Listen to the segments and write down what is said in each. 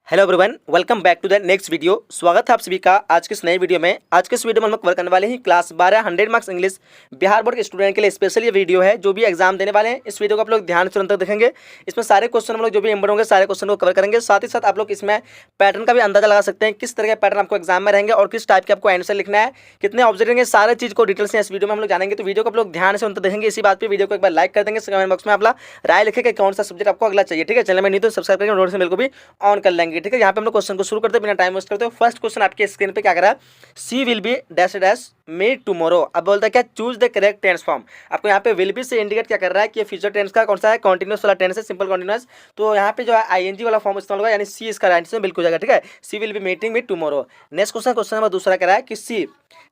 Hello everyone, welcome back to the next video. स्वागत है आप सभी का आज के इस नए वीडियो में। आज के इस वीडियो में हम लोग कवर करने वाले हैं class 12 100 marks English Bihar board के स्टूडेंट के लिए स्पेशल ये वीडियो है जो भी एग्जाम देने वाले हैं। इस वीडियो को आप लोग ध्यान से अंत तक देखेंगे। इसमें सारे क्वेश्चन हम लोग जो भी इंपॉर्टेंट होंगे सारे क्वेश्चन को कवर करेंगे। साथ ही साथ आप लोग इसमें पैटर्न का भी अंदाजा लगा सकते हैं, किस तरह के पैटर्न आपको एग्जाम में रहेंगे और किस टाइप के आपको आंसर लिखना है, कितने ऑब्जेक्ट रहेंगे, सारे चीज को डिटेल्स से इस वीडियो में हम लोग जानेंगे। तो वीडियो को आप लोग ध्यान से अंत तक देखेंगे। इसी बात पर वीडियो को एक बार लाइक कर देंगे, कमेंट बॉक्स में अपना राय लिखेगा कौन सा सब्जेक्ट आपको अगला चाहिए। ठीक है, चैनल में नहीं तो सब्सक्राइब करके नोटिफिकेशन बेल को भी ऑन कर लेंगे। ठीक है, यहाँ पे हम लोग क्वेश्चन को शुरू करते हैं बिना टाइम वेस्ट करते हो। फर्स्ट क्वेश्चन आपके स्क्रीन पे क्या कर रहा है, she will be dash dash made tomorrow. अब बोलता है क्या, choose the correct tense form. आपको यहाँ पे विल बी से इंडिकेट क्या कर रहा है कि फ्यूचर टेंस का कौन सा है, कॉन्टिन्यूस वाला टेंस है, सिंपल कॉन्टिन्यूस। तो यहाँ पे जो है आईएनजी वाला फॉर्म इस्तेमाल होगा, यानी सी इसका राइट आंसर बिल्कुल हो जाएगा। ठीक है, she will be meeting with tomorrow. Next question, question number दूसरा कर रहा है कि सी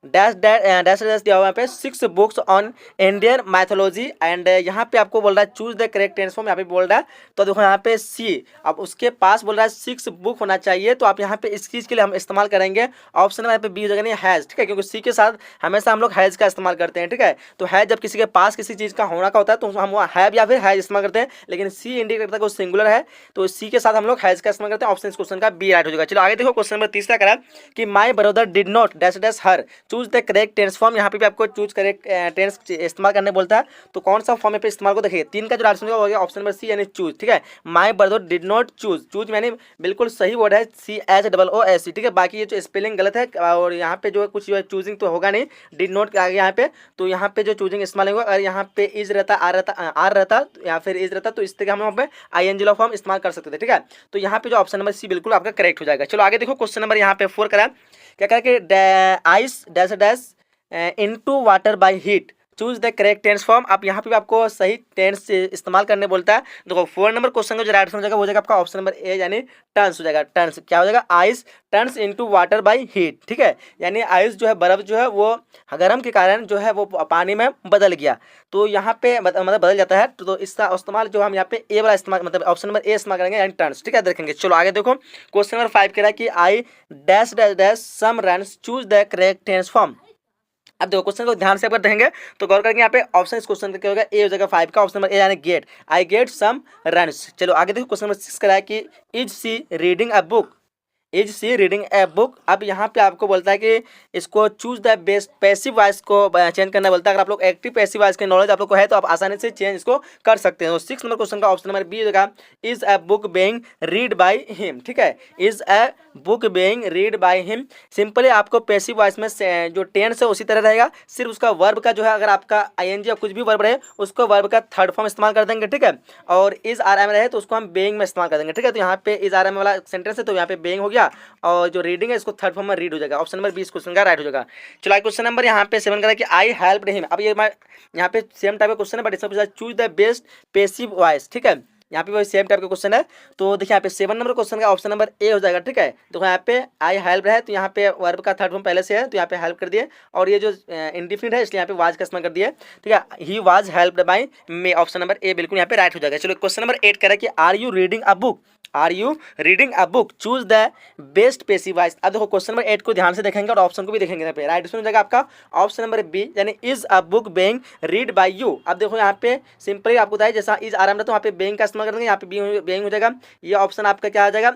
डैश डैश डैश दिया हुआ है पे 6 books on Indian mythology and यहाँ पे आपको बोल रहा है choose the correct tense form. यहाँ पे बोल रहा है तो देखो यहाँ पे सी, अब उसके पास बोल रहा है 6 बुक होना चाहिए। तो आप यहाँ पे इस चीज़ के लिए हम इस्तेमाल करेंगे ऑप्शन में यहाँ पे बी हो जाएगा, नहीं हैज़। ठीक है, क्योंकि सी के साथ हमेशा हम लोग हैज़ का इस्तेमाल करते हैं। ठीक है, तो हैज़ जब किसी के पास किसी चीज़ का होना का होता है तो हम वो हैव या फिर हैज़ इस्तेमाल करते हैं, लेकिन सी इंडिकेट करता है कि वो सिंगुलर है तो सी के साथ हम लोग हैज़ का इस्तेमाल करते हैं। ऑप्शन इस क्वेश्चन का बी राइट हो जाएगा। चलो आगे देखो, क्वेश्चन नंबर तीसरा करा कि my brother did not dash dash her, choose the correct tense form. यहाँ पे भी आपको चूज करेक्ट टेंस इस्तेमाल करने बोलता है, तो कौन सा फॉर्म पे इस्तेमाल को देखिए। तीन का जो राइट हो गया ऑप्शन नंबर सी यानी चूज। ठीक है, माई brother did not choose, choose यानी बिल्कुल सही वर्ड है CHOOSE। ठीक है, बाकी ये जो स्पेलिंग गलत है और यहाँ पे जो है कुछ जो है चूजिंग तो होगा नहीं, डिड नॉट के आगे यहाँ पे, तो यहाँ पे जो चूजिंग इस्तेमाल होगा। अगर यहाँ पे इज रहता, आर रहता या फिर इज रहता तो इस तरह हम यहाँ पे ING वाला फॉर्म इस्तेमाल कर सकते थे। ठीक है, तो यहाँ पे जो ऑप्शन नंबर सी बिल्कुल आपका करेक्ट हो जाएगा। चलो आगे देखो, क्वेश्चन नंबर यहाँ पे 4 करा क्या करा कि ice dash dash into water by heat, choose the correct tense form. आप यहाँ पे भी आपको सही टेंस इस्तेमाल करने बोलता है। देखो 4 नंबर क्वेश्चन का जो राइट आंसर हो जाएगा वो जाएगा आपका ऑप्शन नंबर ए यानी टर्न्स हो जाएगा। टर्न्स क्या हो जाएगा, ice turns into water by heat. ठीक है, यानी आइस जो है बर्फ जो है वो गर्म के कारण जो है वो पानी में बदल गया, तो यहाँ पे मतलब बदल जाता है। तो इसका इस्तेमाल जो हम यहाँ पे ए वाला इस्तेमाल मतलब ऑप्शन नंबर ए इस्तेमाल करेंगे यानी टर्न्स। ठीक है, देखेंगे। चलो आगे देखो, क्वेश्चन नंबर 5 कह रहा है कि I dash dash dash some runs, choose the correct tense form. अब देखो क्वेश्चन को ध्यान से अगर देखेंगे तो गौर करेंगे यहाँ पे ऑप्शन इस क्वेश्चन का क्या होगा, ए हो जाएगा 5 का ऑप्शन नंबर ए यानी get, I get some runs. चलो आगे देखो, क्वेश्चन नंबर 6 कराया कि is she reading a book, is she reading a book. अब यहाँ पे आपको बोलता है कि इसको choose the best passive voice को चेंज करना बोलता है। अगर आप लोग एक्टिव पैसिव वॉइस की नॉलेज आप लोग को है तो आप आसानी से चेंज इसको कर सकते हैं। तो 6 नंबर क्वेश्चन का ऑप्शन नंबर बी हो जाएगा, is a book being read by him. ठीक है, is a book being read by him. Simply आपको पैसिव वॉइस में जो टेंस है उसी तरह रहेगा, सिर्फ उसका वर्ब का जो है अगर आपका ING या कुछ भी वर्ब रहे उसको वर्ब का थर्ड फॉर्म इस्तेमाल कर देंगे। ठीक है, और इज RM रहे तो उसको हम बीइंग में इस्तेमाल कर देंगे। ठीक है, तो यहाँ पे इज RM वाला सेंटेंस है तो यहाँ पे बीइंग हो गया और जो रीडिंग है इसको थर्ड फॉर्म में रीड हो जाएगा। ऑप्शन नंबर 20 क्वेश्चन का राइट हो जाएगा। चलो क्वेश्चन नंबर यहाँ पे 7 का है कि आई हेल्प्ड हिम। अब ये यहाँ पे सेम टाइप का क्वेश्चन है बट इसमें choose the best passive voice. ठीक है, यहाँ पे वही सेम टाइप का क्वेश्चन है। तो देखिए यहाँ पे 7 नंबर क्वेश्चन का ऑप्शन नंबर ए हो जाएगा। ठीक है, तो यहाँ पे आई हेल्प है तो यहाँ पे वर्ब का थर्ड फॉर्म पहले से है तो यहाँ पे हेल्प कर दिए, और ये जो इंडिफिनिट है इसलिए यहाँ पे वाज का इस्तेमाल कर दिया। ठीक है, he was helped bye me, option number A बिल्कुल यहाँ पे राइट हो जाएगा। चलो क्वेश्चन नंबर 8 कह रहा है कि are you reading a book, are you reading a book, choose the best passive voice. अब देखो क्वेश्चन नंबर 8 को ध्यान से देखेंगे और ऑप्शन को भी देखेंगे। यहाँ पे राइट आंसर हो जाएगा आपका ऑप्शन नंबर बी यानी is a book being read by you. अब देखो यहाँ पे सिंपली आपको बताया जैसा इज आराम तो वहाँ पे बीइंग का इस्तेमाल करेंगे, यहाँ पे बीइंग हो जाएगा। ये ऑप्शन आपका क्या आ जाएगा,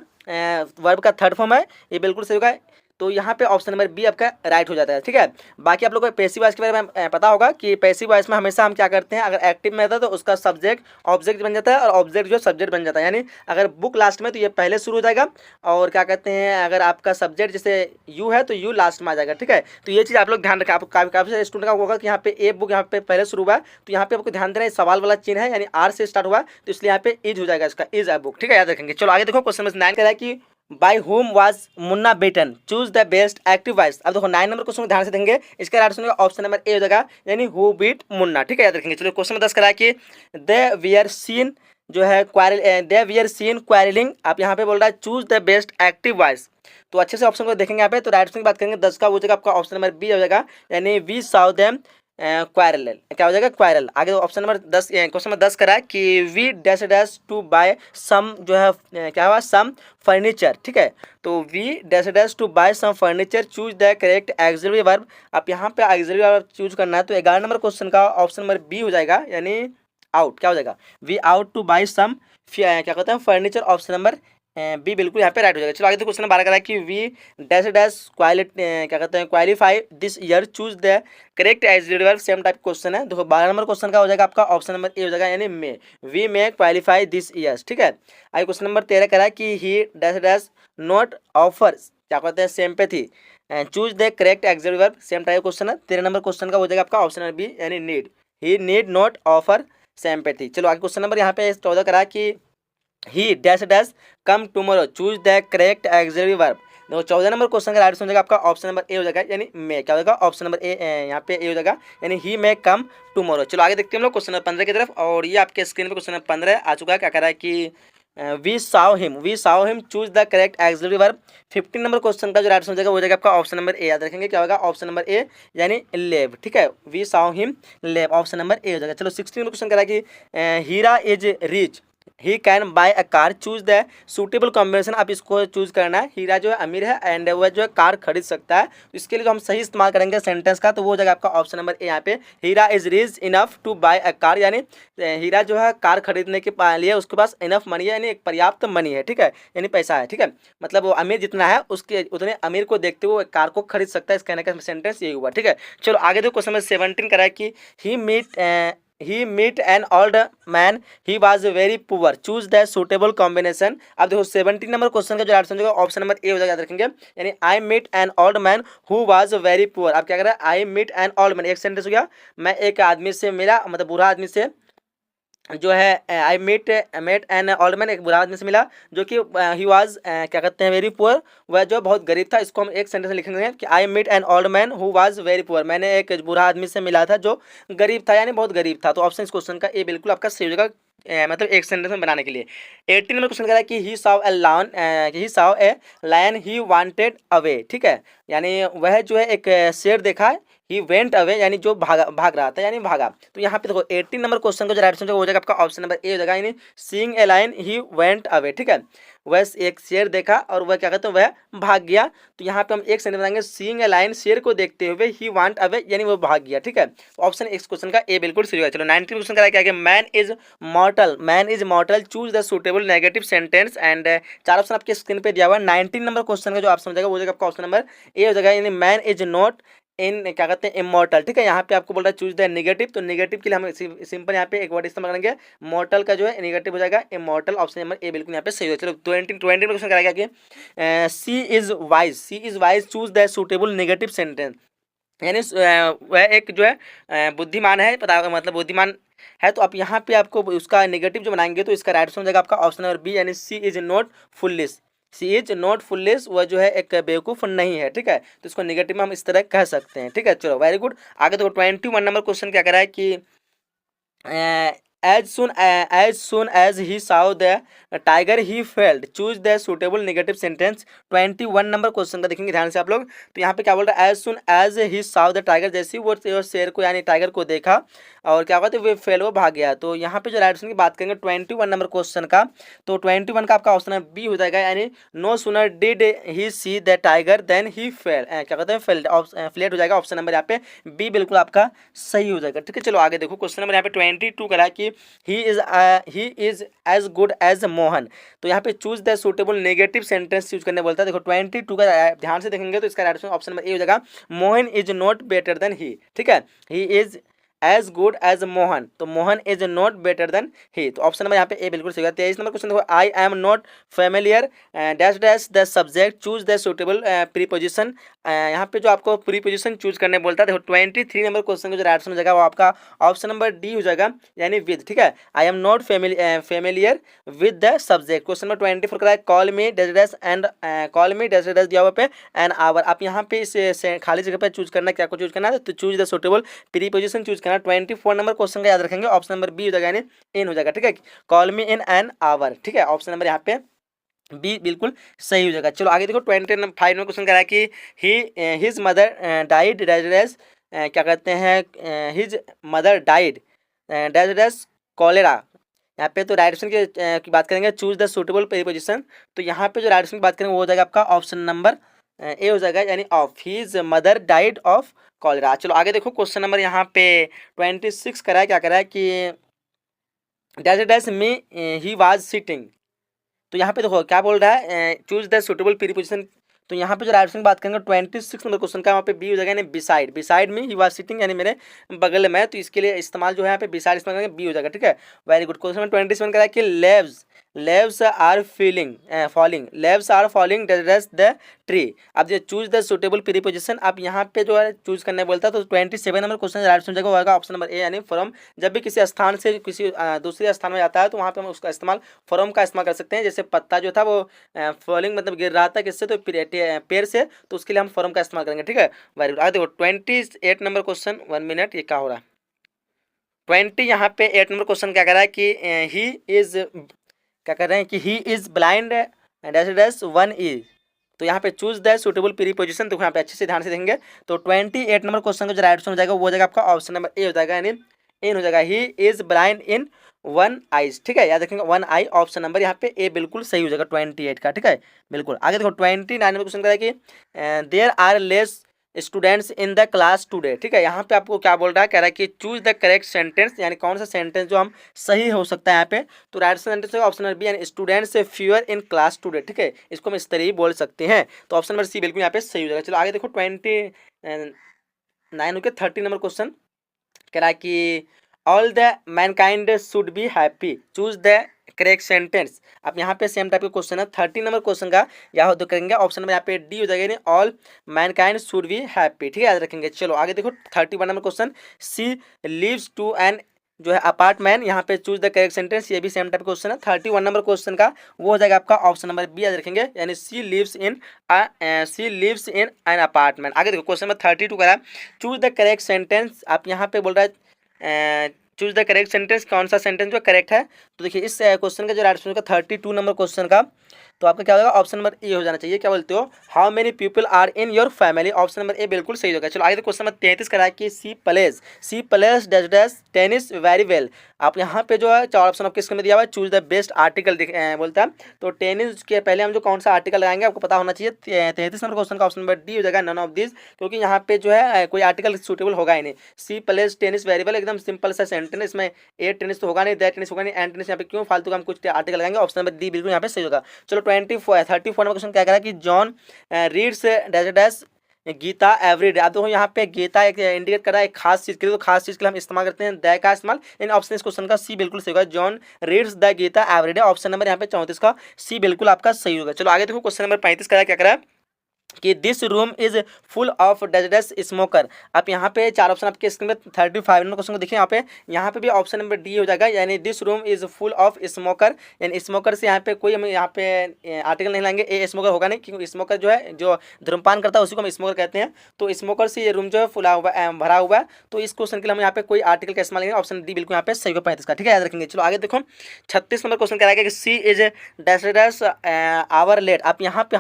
वर्ब का थर्ड फॉर्म है, ये बिल्कुल सही होगा। तो यहाँ पे ऑप्शन नंबर बी आपका राइट हो जाता है। ठीक है, बाकी आप लोगों को पैसिव वॉइस के बारे में पता होगा कि पैसिव वॉइस में हमेशा हम क्या करते हैं, अगर एक्टिव में रहता है तो उसका सब्जेक्ट ऑब्जेक्ट बन जाता है और ऑब्जेक्ट जो सब्जेक्ट बन जाता है। यानी अगर बुक लास्ट में तो ये पहले शुरू हो जाएगा, और क्या कहते हैं अगर आपका सब्जेक्ट जैसे यू है तो यू लास्ट में आ जाएगा। ठीक है, तो ये चीज़ आप लोग ध्यान रखें। आप काफ़ी सारे स्टूडेंट का होगा कि यहाँ पे ए बुक यहाँ पे पहले शुरू हुआ है, तो यहाँ पे आपको ध्यान देना है सवाल वाला चिन्ह है यानी आर से स्टार्ट हुआ तो इसलिए यहाँ पे इज हो जाएगा, इसका इज अ बुक। ठीक है, याद रखेंगे। चलो आगे देखो, क्वेश्चन नंबर 9 कह रहा है कि by whom was Munna beaten, choose the best active voice. अब देखो 9 नंबर क्वेश्चन को ध्यान से देंगे, इसका राइट सुनिएगा ऑप्शन नंबर ए हो जाएगा यानी हु बीट मुन्ना। ठीक है, याद रखेंगे। चलो क्वेश्चन नंबर 10 करा है कि दे वियर सीन जो है दे वियर सीन क्वारलिंग। आप यहाँ पे बोल रहा है choose the best active voice, तो अच्छे से ऑप्शन को देखेंगे यहाँ पे। तो राइट की बात करेंगे 10 का वो जाएगा आपका ऑप्शन नंबर बी हो जाएगा यानी वी साउ देम क्वारल। क्या हो जाएगा, क्वारल। आगे ऑप्शन नंबर 10 क्वेश्चन नंबर 10 करा है कि we dash dash to buy some जो है क्या हुआ, सम फर्नीचर। ठीक है, तो we dash dash to buy some furniture, choose the correct auxiliary verb. आप यहाँ पे ऑक्सिलरी वर्ब चूज करना है। तो 11 नंबर क्वेश्चन का ऑप्शन नंबर बी हो जाएगा यानी आउट। क्या हो जाएगा, वी आउट टू बाय सम क्या कहते हैं फर्नीचर, ऑप्शन नंबर बी बिल्कुल यहाँ पे राइट हो जाएगा। चलो आगे तो क्वेश्चन 12 करा कि वी डैश डैश क्या कहते हैं qualify this year choose the correct executive verb same type question है। देखो 12 नंबर क्वेश्चन का हो जाएगा आपका ऑप्शन नंबर ए हो जाएगा, यानी may we may qualify this years, ठीक है। आगे क्वेश्चन नंबर 13 करा कि he dash dash not offers क्या कहते हैं sympathy choose the correct executive verb same type question है। 13 नंबर क्वेश्चन का हो जाएगा आपका ऑप्शन नंबर बी यानी need, he need not offer sympathy. चलो आगे क्वेश्चन नंबर यहाँ पे 14 करा कि he dash dash come tomorrow choose the correct executive verb. देखो 14 नंबर क्वेश्चन का राइट आंसर हो जाएगा आपका ऑप्शन नंबर ए हो जाएगा, यानी मे क्या हो जाएगा ऑप्शन नंबर ए यहाँ पे ए हो जाएगा, यानी ही मे कम टुमारो। चलो आगे देखते हैं हम लोग क्वेश्चन नंबर 15 की तरफ, और ये आपके स्क्रीन पे क्वेश्चन नंबर 15 आ चुका है। क्या कह रहा है कि we saw him choose the correct executive verb. 15 number question का जो राइट आंसर हो जाएगा वो जाएगा आपका ऑप्शन नंबर ए, याद रखेंगे क्या होगा ऑप्शन नंबर ए यानी लेव, ठीक है। वी साव हिम लेव ऑप्शन नंबर ए हो जाएगा। चलो 16 नंबर क्वेश्चन कह रहा है कि Heera is rich he can buy a car choose the suitable combination. आप इसको चूज करना है, हीरा जो है अमीर है एंड वह जो है कार खरीद सकता है, तो इसके लिए जो हम सही इस्तेमाल करेंगे सेंटेंस का तो वो हो जाएगा आपका ऑप्शन नंबर ए यहाँ पे Heera is rich enough to buy a car, यानी हीरा जो है कार खरीदने के लिए उसके पास इनफ मनी है, यानी एक पर्याप्त मनी है, ठीक है, यानी पैसा है, ठीक है। मतलब वो अमीर जितना है उसके उतने अमीर को देखते हुए कार को खरीद सकता है, इस कहने का सेंटेंस यही हुआ, ठीक है। चलो आगे तो क्वेश्चन नंबर 17 करा है कि he meet an old man he was very poor choose the suitable combination। अब देखो 17 नंबर क्वेश्चन का जो आंसर होगा ऑप्शन नंबर ए हो जाएगा, याद रखेंगे, यानी I meet an old man who was very poor. अब क्या कर रहा है I meet an old man, एक सेंटेंस हो गया, मैं एक आदमी से मिला, मतलब बूढ़ा आदमी से जो है I met an old man, एक बुरा आदमी से मिला जो कि ही वाज क्या कहते हैं वेरी पुअर, वह जो बहुत गरीब था। इसको हम एक सेंटेंस में लिखेंगे कि I met an old man who was very poor, मैंने एक बुरा आदमी से मिला था जो गरीब था, यानी बहुत गरीब था। तो ऑप्शन इस क्वेश्चन का ए बिल्कुल आपका सही हो जाएगा, मतलब एक सेंटेंस में बनाने के लिए। 18 नंबर क्वेश्चन कह रहा है कि he saw a lion he wanted away, ठीक है, यानी वह जो है एक शेर देखा है, ही वेंट अवे यानी जो भाग रहा था, यानी भागा। तो यहाँ पे देखो 18 नंबर क्वेश्चन का जो राइट आंसर हो जाएगा आपका ऑप्शन नंबर ए हो जाएगा, यानी seeing a lion he went away, ठीक है, वह एक शेर देखा और वह क्या कहते हैं वह भाग गया। तो यहाँ पे हम एक सेंटेंस बनाएंगे सीइंग ए लायन शेर को देखते हुए ही वांट अवे यानी वो भाग गया, ठीक है। तो ऑप्शन इस क्वेश्चन का ए बिल्कुल सही होगा। चलो 19 क्वेश्चन का क्या है man is मॉर्टल choose the suitable negative sentence and 4 option आपके स्क्रीन पे दिया हुआ है। 19 नंबर क्वेश्चन का जो ऑप्शन हो जाएगा वो हो जाएगा आपका ऑप्शन नंबर ए हो जाएगा, यानी मैन इज नॉट इन क्या कहते हैं इमॉर्टल, ठीक है। यहाँ पे आपको बोल रहा है चूज द नेगेटिव, तो नेगेटिव के लिए हम सिंपल यहाँ पे एक वर्ड इस्तेमाल करेंगे, मॉर्टल का जो है नेगेटिव हो जाएगा इमॉर्टल, ऑप्शन नंबर ए बिल्कुल यहाँ पे सही हो। चलो 20 क्वेश्चन कराएगा कि she is wise choose the suitable negative sentence, यानी वह एक जो है बुद्धिमान है, पता मतलब बुद्धिमान है, तो आप यहाँ पे आपको उसका नेगेटिव जो बनाएंगे तो इसका राइट आंसर हो जाएगा आपका ऑप्शन नंबर बी, यानी सी इज नॉट फुलिश, वह जो है एक बेवकूफ़ नहीं है, ठीक है। तो इसको नेगेटिव में हम इस तरह कह सकते हैं, ठीक है। चलो वेरी गुड। आगे देखो 21 नंबर क्वेश्चन क्या कह रहा है कि as soon as he saw the tiger he felt choose the suitable negative sentence। 21 number question का देखेंगे ध्यान से आप लोग, तो यहाँ पे क्या बोल रहा है as soon as he saw the tiger, जैसे ही वो शेर को यानी टाइगर को देखा और क्या कहते वे फेल वो भाग गया। तो यहाँ पे जो राइट आंसर की बात करेंगे 21 नंबर क्वेश्चन का, तो 21 का आपका ऑप्शन बी हो जाएगा, यानी no sooner did he see the tiger then he fell, क्या कहते हैं फ्लेट हो जाएगा, ऑप्शन नंबर यहाँ पे बी बिल्कुल आपका सही हो जाएगा, ठीक है। चलो आगे देखो क्वेश्चन नंबर यहाँ पे 22 करा कि he is as good as Mohan. तो यहाँ पे choose the suitable negative sentence use करने बोलता है। देखो 22 का ध्यान से देखेंगे तो इसका right answer option number A हो जाएगा, Mohan is not better than he, ठीक है, he is as good as Mohan, तो Mohan is not better than he, तो ऑप्शन नंबर यहाँ पे ए बिल्कुल सही होगा। 23 नंबर क्वेश्चन देखो I am not familiar dash dash the subject choose the suitable preposition. यहाँ पे जो आपको प्रीपोजिशन चूज करने बोलता है, देखो 23 नंबर क्वेश्चन का जो राइट आंसर हो जाएगा वो आपका ऑप्शन नंबर डी हो जाएगा, यानी विद, ठीक है। I am not familiar with the subject. Question number 24 का है call me dash dash and call me dash dash दिया हुआ पे एन आवर। आप यहाँ पे इस खाली जगह पे चूज करना, क्या को चूज करना है, तो choose the suitable preposition choose करना। 24 नंबर क्वेश्चन का याद रखेंगे, ऑप्शन नंबर बी हो जाएगा, यानी इन हो जाएगा, ठीक है, call me in an hour, ठीक है, ऑप्शन नंबर यहाँ पे बी बिल्कुल सही हो जाएगा। चलो आगे देखो 25 नंबर क्वेश्चन कह रहा है कि हिज मदर डाइड डैश क्या कहते हैं his mother died dash dash cholera. यहाँ पे तो राइट ऑप्शन की बात करेंगे चूज द सुटेबल प्रीपोजिशन, तो यहाँ पे जो राइट ऑप्शन की बात करेंगे वो हो जाएगा आपका ऑप्शन नंबर ए हो जाएगा, यानी of his mother died of cholera. चलो आगे देखो क्वेश्चन नंबर यहाँ पे 26 करा है, क्या करा है कि dash dash me he was sitting, तो यहाँ पे देखो क्या बोल रहा है, चूज द सुटेबल प्रीपोजिशन। तो यहाँ पे जो राइट ऑप्शन बात करेंगे 26 नंबर क्वेश्चन का, वहाँ पे बी हो जाएगा, यानी बिसाइड, बिसाइड में ही वाज सिटिंग, यानी मेरे बगल में, तो इसके लिए इस्तेमाल जो है यहाँ पे बिसाइड इस्तेमाल करेंगे, बी हो जाएगा। ठीक है, वेरी गुड। क्वेश्चन नंबर 27 करा है कि leaves leaves are feeling falling, leaves are falling dust the tree. अब ये चूज द सुटेबल प्रीपोजिशन, आप यहाँ पे जो है चूज करने बोलता है, तो 27 नंबर क्वेश्चन राइट ऑप्शन होगा ऑप्शन नंबर ए, यानी फ्रॉम। जब भी किसी स्थान से किसी दूसरे स्थान में जाता है तो वहाँ पे हम उसका इस्तेमाल फ्रॉम का इस्तेमाल कर सकते हैं। जैसे पत्ता जो था वो फॉलिंग मतलब गिर रहा था किससे, तो पेड़ से, तो उसके लिए हम फ्रॉम का इस्तेमाल करेंगे। ठीक है, वेरी गुड। आगे देखो 28 नंबर क्वेश्चन, 1 मिनट, ये क्या हो रहा है 20 यहाँ पे 8 नंबर क्वेश्चन क्या कर रहा है कि ही इज, क्या कर रहे हैं कि he is blind dash dash one is. तो यहाँ पे चूज द सुटेबल प्रीपोजिशन, तो यहाँ पे अच्छे से ध्यान से देखेंगे। तो 28 नंबर क्वेश्चन का जो राइट आंसर हो जाएगा वो हो जाएगा आपका ऑप्शन नंबर ए हो जाएगा, यानी इन हो जाएगा, he is blind in one eyes. ठीक है, याद रखेंगे वन आई, ऑप्शन नंबर यहाँ पे ए बिल्कुल सही हो जाएगा 28 का। ठीक है, बिल्कुल। आगे देखो 29 नंबर क्वेश्चन का है कि there are less students in the class today. ठीक है, यहाँ पे आपको क्या बोल रहा है, कह रहा है कि चूज द करेक्ट सेंटेंस, यानी कौन सा सेंटेंस जो हम सही हो सकता है यहाँ पे। तो राइट सेंटेंस है ऑप्शन नंबर बी, यानी students fewer in class today. ठीक है, इसको हम इस तरह ही बोल सकते हैं, तो ऑप्शन नंबर सी बिल्कुल यहाँ पे सही हो जाएगा। चलो आगे देखो 29 के 30 नंबर क्वेश्चन कह रहा है कि all the Mankind should be happy, choose the correct sentence. अब यहाँ पे सेम टाइप का क्वेश्चन है 30 नंबर क्वेश्चन का, यहाँ तो करेंगे ऑप्शन नंबर यहाँ पे डी हो जाएगा, all mankind should be happy. ठीक है, याद रखेंगे। चलो आगे देखो 31 number question, she lives to an जो है अपार्टमेंट, यहाँ पे चूज द करेक्ट सेंटेंस, ये भी सेम टाइप क्वेश्चन है 31 नंबर क्वेश्चन का, वो हो जाएगा आपका ऑप्शन नंबर बी, याद रखेंगे, यानी she lives in an apartment. आगे देखो क्वेश्चन नंबर 32 का, चूज द करेक्ट सेंटेंस। आप यहाँ पे बोल रहा है चूज द करेक्ट सेंटेंस, कौन सा सेंटेंस जो करेक्ट है। तो देखिए इस क्वेश्चन का जो राइट आंसर का 32 नंबर क्वेश्चन का, तो आपका क्या होगा, ऑप्शन नंबर ए हो जाना चाहिए। क्या बोलते हो, how many people are in your family, option number A बिल्कुल सही होगा। चलो आगे तो क्वेश्चन नंबर 33 करा है कि she plays dash dash tennis very well. आप यहाँ पे जो है 4 ऑप्शन आपके स्क्रीन में दिया हुआ है, चूज द बेस्ट आर्टिकल बोलता है। तो टेनिस के पहले हम जो कौन सा आर्टिकल लगाएंगे आपको पता होना चाहिए। 33 नंबर क्वेश्चन का ऑप्शन नंबर डी हो जाएगा, नन ऑफ दिस, क्योंकि यहाँ पे जो है कोई आर्टिकल सूटेबल होगा ही नहीं। सी प्लेस टेनिस वेरी वेल एकदम सिंपल सा सेंटेंस, इसमें ए टेनिस तो होगा नहीं, दैट टेनिस होगा नहीं, एंड टेनिस यहाँ पे क्यों फालतू का हम कुछ आर्टिकल लगाएंगे, ऑप्शन नंबर डी बिल्कुल यहाँ पे सही होगा। चलो 34 नंबर क्वेश्चन क्या कह रहा है कि John reads dash dash Gita everyday. आप देखो यहाँ पे गीता एक इंडिकेट कर रहा है एक खास चीज के लिए, तो खास चीज के लिए हम इस्तेमाल करते हैं द का इस्तेमाल, इन ऑप्शन इस क्वेश्चन का सी बिल्कुल सही होगा, John reads the Gita everyday, option number यहाँ पे 34 का सी बिल्कुल आपका सही होगा। चलो आगे देखो क्वेश्चन नंबर 35 का क्या कर रहा है कि this room is full of dozens smoker. आप यहाँ पे 4 ऑप्शन आपके स्क्रीन में 35 नंबर क्वेश्चन को देखिए, यहाँ पे भी ऑप्शन नंबर डी हो जाएगा, यानी this room is full of smoker, यानी स्मोकर से यहाँ पे कोई हम यहाँ पे आर्टिकल नहीं लाएंगे, ए स्मोकर होगा नहीं, क्योंकि स्मोकर जो है जो धूमपान करता है उसी को हम स्मोकर कहते हैं। तो स्मोकर से ये रूम जो है फुला हुआ भरा हुआ है, तो इस क्वेश्चन के लिए हम यहाँ पे कोई आर्टिकल का इस्तेमाल करेंगे, ऑप्शन डी बिल्कुल यहाँ पे सही होगा 35 का। ठीक है, याद रखेंगे। चलो आगे देखो 36 नंबर क्वेश्चन क्या कि she is dash dash hour late. आप यहाँ पे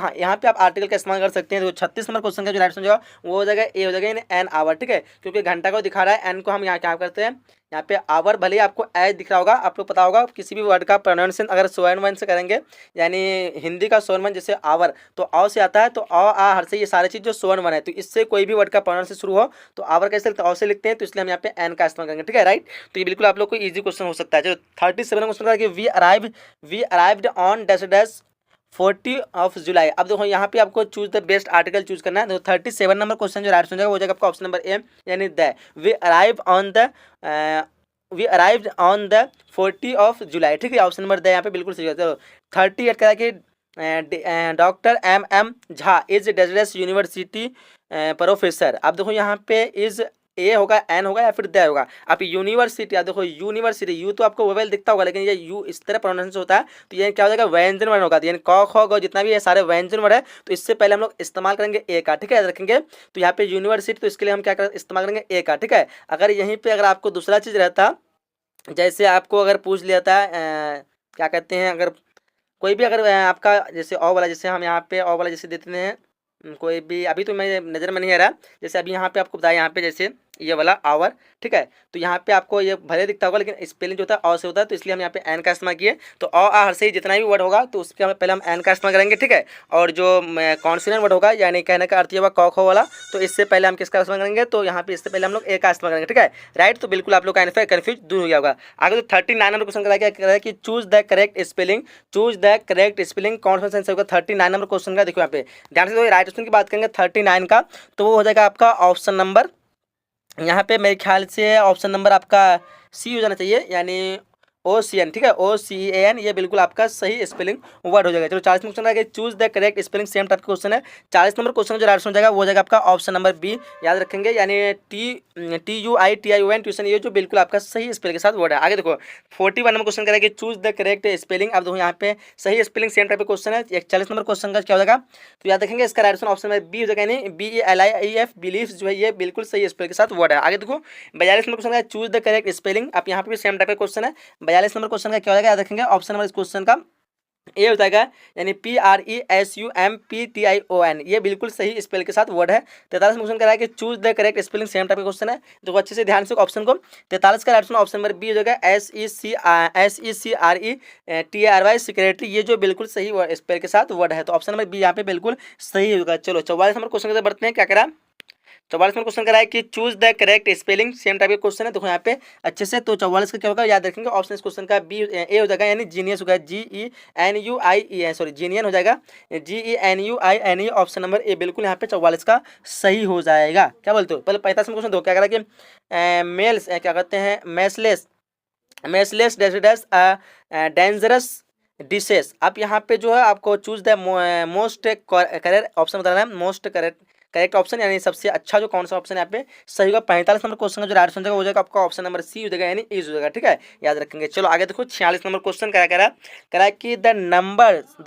आप आर्टिकल का इस्तेमाल कर सकते हैं। तो 36 नंबर क्वेश्चन का जो राइट आंसर होगा वो हो जाएगा ए हो जाएगा, यानी एन आवर। ठीक है, क्योंकि घंटा को दिखा रहा है, एन को हम यहाँ क्या करते हैं, यहाँ पे आवर, भले ही आपको एच दिख रहा होगा, आप लोग पता होगा किसी भी वर्ड का प्रोनाउंसिएशन अगर स्वर्ण वन से करेंगे, यानी हिंदी का स्वर्ण वन जैसे आवर तो अ से आता है, तो आ हर से ये सारी चीज़ जो स्वर्ण वन है, तो इससे कोई भी वर्ड का प्रोनाउंसिएशन शुरू हो तो आवर कैसे लिखते हैं, अ से लिखते हैं, तो इसलिए हम यहाँ पे एन का इस्तेमाल करेंगे। ठीक है, राइट। तो ये बिल्कुल आप लोग को ईजी क्वेश्चन हो सकता है। चलो 37 क्वेश्चन का कि we arrived on dash dash 40 July. अब देखो यहाँ पे आपको choose the best article choose करना है। तो 37 नंबर क्वेश्चन जो राइट हो जाएगा वो जाएगा आपका ऑप्शन नंबर ए, यानी the we arrived on the 40 July. ठीक है, ऑप्शन नंबर द यहाँ पे बिल्कुल सही है। चलो 38 कह कि doctor M Jha is desirous university professor. अब देखो यहाँ पे इज ए होगा, एन होगा या फिर द होगा। आप यूनिवर्सिटी, आप देखो यूनिवर्सिटी, यू तो आपको वेल दिखता होगा, लेकिन ये यू इस तरह प्रोनाउंसिएशन होता है, तो ये क्या हो जाएगा, व्यंजन वर्ण होगा, यानी क ख ग जितना भी है सारे व्यंजन वर्ण है, तो इससे पहले हम लोग इस्तेमाल करेंगे ए का। ठीक है, याद रखेंगे। तो यहाँ पे यूनिवर्सिटी, तो इसके लिए हम क्या इस्तेमाल करेंगे ए का। ठीक है, अगर यहीं पे अगर आपको दूसरा चीज़ रहता, जैसे आपको अगर पूछ लिया था क्या कहते हैं, अगर कोई भी अगर आपका जैसे ओ वाला, जैसे हम यहाँ पे ओ वाला जैसे देते हैं कोई भी, अभी तो मेरे नज़र में नहीं आ रहा, जैसे अभी यहाँ पे आपको बताया, यहाँ पे जैसे ये वाला आवर, ठीक है। तो यहाँ पे आपको ये भले दिखता होगा लेकिन स्पेलिंग जो होता है अ से होता है, तो इसलिए हम यहाँ पे एन का इस्तेमाल किए। तो अ आ हर से जितना भी वर्ड होगा तो उसके हम पहले हम एन का इस्तेमाल करेंगे, ठीक है। और जो कॉन्सोनेंट वर्ड होगा यानी कहने का अर्थ ये होगा क ख वाला, तो इससे पहले हम किसका इस्तेमाल करेंगे, तो यहाँ पे इससे पहले हम लोग ए का इस्तेमाल करेंगे, ठीक है। राइट, तो बिल्कुल आप लोग का कन्फ्यूज दूर हो गया होगा। आगे तो 39 नंबर क्वेश्चन क्या कह रहा है कि choose the correct spelling, choose the correct spelling, कौन सा सेंस होगा 39 नंबर क्वेश्चन का। देखो यहाँ पे ध्यान से राइट ऑप्शन की बात करेंगे 39 का, तो वो हो जाएगा आपका ऑप्शन नंबर, यहाँ पे मेरे ख्याल से ऑप्शन नंबर आपका सी हो जाना चाहिए, यानी OCN, ठीक है, OCAN, ये बिल्कुल आपका सही स्पेलिंग वर्ड हो जाएगा। चलो 40 नंबर क्वेश्चन आ गया, choose the correct spelling, same type का क्वेश्चन है। 40 नंबर क्वेश्चन जो राइट हो जाएगा वो हो जाएगा आपका ऑप्शन नंबर बी, याद रखेंगे, यानी TUITION ट्यूशन, ये जो बिल्कुल आपका सही स्पेलिंग के साथ वर्ड है। आगे देखो 41 नंबर क्वेश्चन करेगा कि चूज द करेक्ट स्पेलिंग। अब देखो यहाँ पे सही स्पेलिंग सेम टाइप का क्वेश्चन है। 41 नंबर क्वेश्चन का क्या हो जाएगा, तो याद रखेंगे इसका राइट ऑप्शन नंबर बी हो जाएगा, यानी BELIEF, बिलीफ जो है ये बिल्कुल सही स्पेलिंग के साथ वर्ड है। आगे देखो 42 नंबर क्वेश्चन का चूज द करेक्ट स्पेलिंग, अब यहाँ पे भी सेम टाइप का क्वेश्चन है। 42 नंबर क्वेश्चन का क्या हो जाएगा, याद रखेंगे ऑप्शन नंबर इस क्वेश्चन का ए हो जाएगा, यानी PRESUMPTION, ये बिल्कुल सही स्पेल के साथ वर्ड है। 43 क्वेश्चन कह रहा है कि choose the correct spelling, same type का क्वेश्चन है, तो अच्छे से ध्यान से ऑप्शन को। 43 का राइट ऑप्शन नंबर बी हो जाएगा, SECRETARY, सिक्रेटरी, ये जो बिल्कुल सही स्पेल के साथ वर्ड है, तो ऑप्शन नंबर बी यहाँ पे बिल्कुल सही होगा। चलो 44 नंबर क्वेश्चन से बढ़ते हैं, क्या करा 44 में क्वेश्चन कराया कि choose the correct spelling, same type का क्वेश्चन है, देखो यहाँ पे अच्छे से। तो 44 का क्या होगा, याद रखेंगे ऑप्शन इस क्वेश्चन का बी ए हो जाएगा, यानी जीनियस होगा, GENUIE, सॉरी जीनियन हो जाएगा, GENUINE, ऑप्शन नंबर ए बिल्कुल यहाँ पे 44 का सही हो जाएगा। क्या बोलते हो, पहले 45 में क्वेश्चन दो, क्या करा कि मेल्स क्या कहते हैं, मैसलेस डेंजरस डिशेस। आप यहाँ पे जो है आपको choose the most correct option बताना है, मोस्ट करेक्ट ऑप्शन, यानी सबसे अच्छा जो कौन सा ऑप्शन है यहाँ पे सही होगा। 45 नंबर क्वेश्चन का जो राइट आंसर हो जाएगा आपका ऑप्शन नंबर सी हो जाएगा, यानी इज हो जाएगा, ठीक है, याद रखेंगे। चलो आगे देखो 46 नंबर क्वेश्चन क्या कह रहा है कि the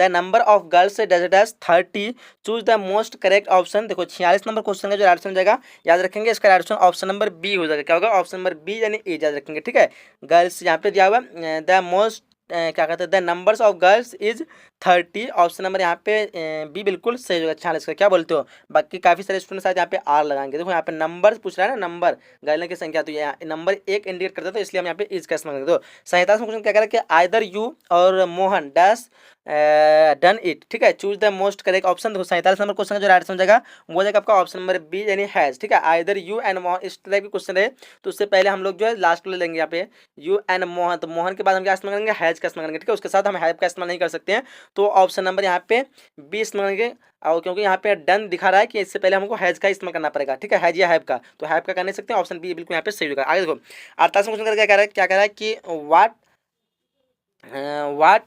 number of girls does 30, choose the most correct option. देखो 46 नंबर क्वेश्चन का जो राइट आंसर हो जाएगा, याद रखेंगे इसका right answer option number B हो जाएगा। क्या होगा, ऑप्शन नंबर बी यानी ए, याद रखेंगे, ठीक है। गर्ल्स यहाँ पे दिया हुआ द मोस्ट क्या कहते हैं, the numbers of girls is 30, option number यहाँ पे बी बिल्कुल सही होगा 46 का। क्या बोलते हो, बाकी काफ़ी सारे स्टूडेंट शायद यहाँ पे आर लगाएंगे। देखो यहाँ पे नंबर पूछ रहा है ना, नंबर गर्ल की संख्या, तो यहाँ नंबर एक इंडिकेट करता है, तो इसलिए हम यहाँ पे इज का इस्तेमाल करेंगे। तो 47 में क्वेश्चन क्या करें कि आइदर यू और मोहन डैश डन इट, ठीक है, choose the most correct option. देखो 47 नंबर क्वेश्चन का जो राइट समझेगा वो हो जाएगा आपका ऑप्शन नंबर बी, यानी हैज, ठीक है। आइदर यू एंड मोहन, इस टाइप के क्वेश्चन है, तो उससे पहले हम लोग जो है लास्ट ले लेंगे यहाँ पे यू एंड मोहन, तो मोहन के बाद हम क्या इस्तेमाल करेंगे, हैज का इस्तेमाल करेंगे, ठीक है। उसके साथ हम हैव का इस्तेमाल नहीं कर सकते हैं, तो ऑप्शन नंबर यहाँ पे बी इस्तेमाल करेंगे। और क्योंकि यहाँ पे डन दिखा रहा है कि इससे पहले हमको हैज का इस्तेमाल करना पड़ेगा, ठीक है, हैज या हैव का, तो हैव का कर नहीं सकते, ऑप्शन बी बिल्कुल यहाँ पे सही होगा। आगे देखो 48 क्वेश्चन क्या कह रहा है कि what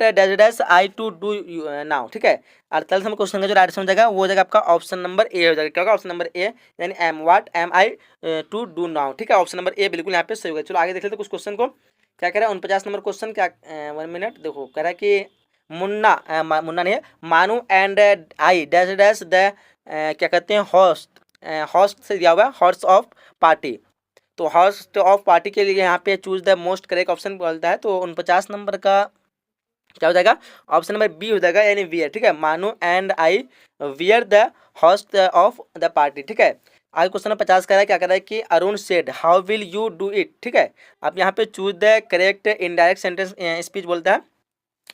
does I to do now, ठीक है। 48 नंबर क्वेश्चन का जो राइट समझ जाएगा वो हो जाएगा आपका ऑप्शन नंबर ए हो जाएगा। क्या होगा, ऑप्शन नंबर ए, यानी what am I to do now, ठीक है, ऑप्शन नंबर ए बिल्कुल यहाँ पे सही होगा। चलो आगे देख लेते हैं कुछ क्वेश्चन को, क्या कह रहा है 49 नंबर क्वेश्चन, क्या 1 मिनट, देखो कह रहा है कि मुन्ना नहीं है, मानू एंड आई डैश द क्या कहते हैं हॉस्ट से दिया हुआ है, हॉर्स ऑफ पार्टी, तो हॉस्ट ऑफ पार्टी के लिए यहाँ पे choose the most correct option बोलता है, तो 49 नंबर का क्या हो जाएगा, ऑप्शन नंबर बी हो जाएगा, यानी वियर, ठीक है, मानू and I wear the host of the party, ठीक है। आगे क्वेश्चन नंबर 50 कह रहा है, क्या कर रहा है कि Arun said how will you do it, ठीक है। आप यहाँ पे choose the correct indirect sentence speech बोलता है,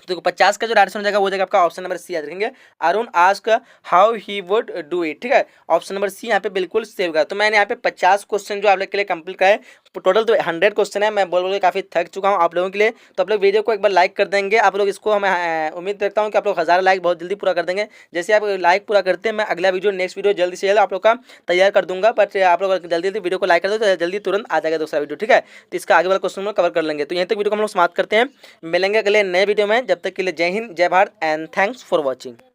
तो 50 का जो राइट आंसर हो जाएगा वो जाएगा आपका ऑप्शन नंबर सी, याद रखेंगे, Arun ask how he would do it, ठीक है, ऑप्शन नंबर सी यहाँ पे बिल्कुल सही होगा। तो मैंने यहाँ पे 50 क्वेश्चन जो आप लोग के लिए कंप्लीट कराए, टोटल तो 100 क्वेश्चन है, मैं बोल के काफ़ी थक चुका हूँ आप लोगों के लिए, तो आप लोग वीडियो को एक बार लाइक कर देंगे, आप लोग इसको, मैं उम्मीद रखता हूँ कि आप लोग 1000 लाइक बहुत जल्दी पूरा कर देंगे। जैसे आप लाइक पूरा करते हैं, मैं अगला वीडियो नेक्स्ट वीडियो जल्दी से जल्द आप लोग का तैयार कर दूंगा, बट आप लोग जल्दी वीडियो को लाइक कर दो तो जल्दी तुरंत आ जाएगा दूसरा वीडियो, ठीक है। तो इसका आगे वाला क्वेश्चन में कवर कर लेंगे। तो यहीं तक वीडियो को हम लोग समाप्त करते हैं, मिलेंगे अगले नए वीडियो में, जब तक के लिए जय हिंद, जय Bharat and thanks for watching.